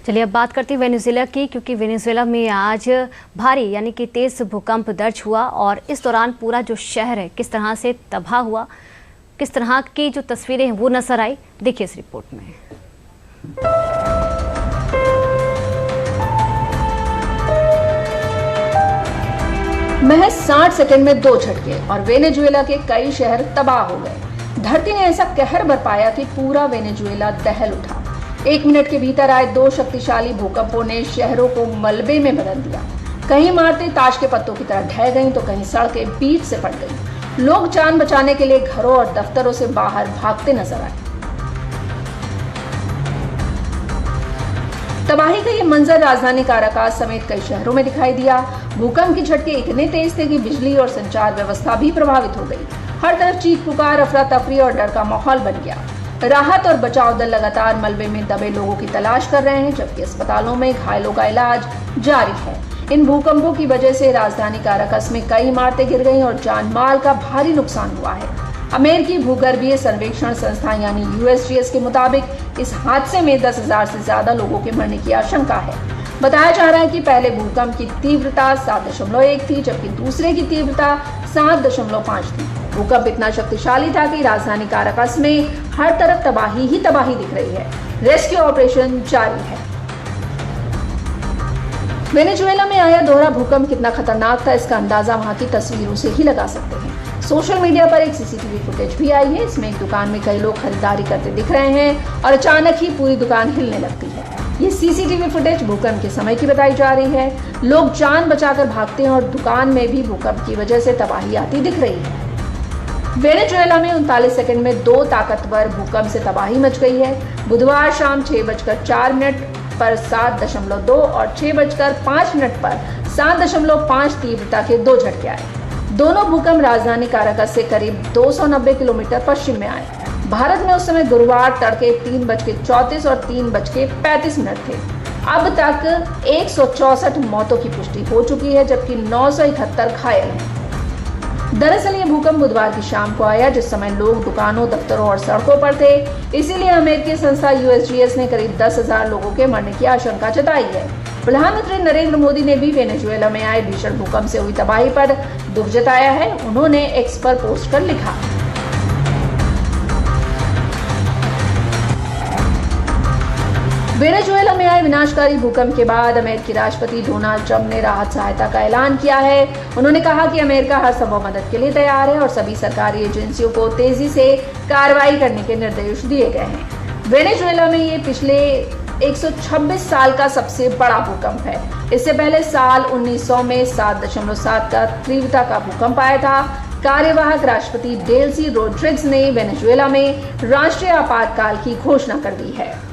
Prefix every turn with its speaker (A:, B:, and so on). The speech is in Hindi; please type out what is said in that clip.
A: चलिए अब बात करते हैं वेनेजुएला की, क्योंकि वेनेजुएला में आज भारी यानी कि तेज भूकंप दर्ज हुआ और इस दौरान पूरा जो शहर है किस तरह से तबाह हुआ, किस तरह की जो तस्वीरें हैं वो नजर आई, देखिए इस रिपोर्ट में।
B: महज 60 सेकंड में 2 झटके और वेनेजुएला के कई शहर तबाह हो गए। धरती ने ऐसा कहर बरपाया कि पूरा वेनेजुएला दहल उठा। 1 मिनट के भीतर आए 2 शक्तिशाली भूकंपों ने शहरों को मलबे में बदल दिया। कहीं इमारतें ताश के पत्तों की तरह ढह गईं तो कहीं सड़कें बीच से फट गईं। लोग जान बचाने के लिए घरों और दफ्तरों से बाहर भागते नजर आए। तबाही का ये मंजर राजधानी काराकास समेत कई शहरों में दिखाई दिया। भूकंप के झटके इतने तेज थे कि बिजली और संचार व्यवस्था भी प्रभावित हो गई। हर तरफ चीख पुकार, अफरा तफरी और डर का माहौल बन गया। राहत और बचाव दल लगातार मलबे में दबे लोगों की तलाश कर रहे हैं, जबकि अस्पतालों में घायलों का इलाज जारी है। इन भूकंपों की वजह से राजधानी काराकास में कई इमारतें गिर गईं और जान माल का भारी नुकसान हुआ है। अमेरिकी भूगर्भीय सर्वेक्षण संस्था यानी USGS के मुताबिक इस हादसे में 10,000 से ज्यादा लोगों के मरने की आशंका है। बताया जा रहा है कि पहले भूकंप की तीव्रता 7.1 थी, जबकि दूसरे की तीव्रता 7.5 थी। भूकंप इतना शक्तिशाली था कि राजधानी काराकास में हर तरफ तबाही ही तबाही दिख रही है। रेस्क्यू ऑपरेशन जारी है। वेनेजुएला में आया दोहरा भूकंप कितना खतरनाक था, इसका अंदाजा वहां की तस्वीरों से ही लगा सकते हैं। सोशल मीडिया पर एक CCTV फुटेज भी आई है। इसमें एक दुकान में कई लोग खरीदारी करते दिख रहे हैं और अचानक ही पूरी दुकान हिलने लगती है। ये CCTV फुटेज भूकंप के समय की बताई जा रही है। लोग जान बचाकर भागते हैं और दुकान में भी भूकंप की वजह से तबाही आती दिख रही है। वेनेजुएला में 39 सेकंड में 2 ताकतवर भूकंप से तबाही मच गई है। बुधवार शाम 6:04 पर 7.2 और 6:05 पर 7.5 तीव्रता के 2 झटके आए। दोनों भूकंप राजधानी काराकास से करीब 290 किलोमीटर पश्चिम में आए। भारत में उस समय गुरुवार तड़के 3:34 और 3:35 थे। अब तक 164 मौतों की पुष्टि हो चुकी है, जबकि 971 घायल हैं। दरअसल ये भूकंप बुधवार की शाम को आया, जिस समय लोग दुकानों, दफ्तरों और सड़कों पर थे। इसीलिए अमेरिकी संस्था USGS ने करीब 10,000 लोगों के मरने की आशंका जताई है। प्रधानमंत्री नरेंद्र मोदी ने भी वेनेजुएला में आए भीषण भूकंप से हुई तबाही पर दुख जताया है। उन्होंने X पर पोस्ट कर लिखा, वेनेजुएला में आए विनाशकारी भूकंप के बाद अमेरिकी राष्ट्रपति डोनाल्ड ट्रंप ने राहत सहायता का ऐलान किया है। उन्होंने कहा कि अमेरिका हर संभव मदद के लिए तैयार है और सभी सरकारी एजेंसियों को तेजी से कार्रवाई करने के निर्देश दिए गए हैं। वेनेजुएला में ये पिछले 126 साल का सबसे बड़ा भूकंप है। इससे पहले साल 1900 में 7.7 का तीव्रता का भूकंप आया था। कार्यवाहक राष्ट्रपति डेल्सी रोड्रिग्स ने वेनेजुएला में राष्ट्रीय आपातकाल की घोषणा कर दी है।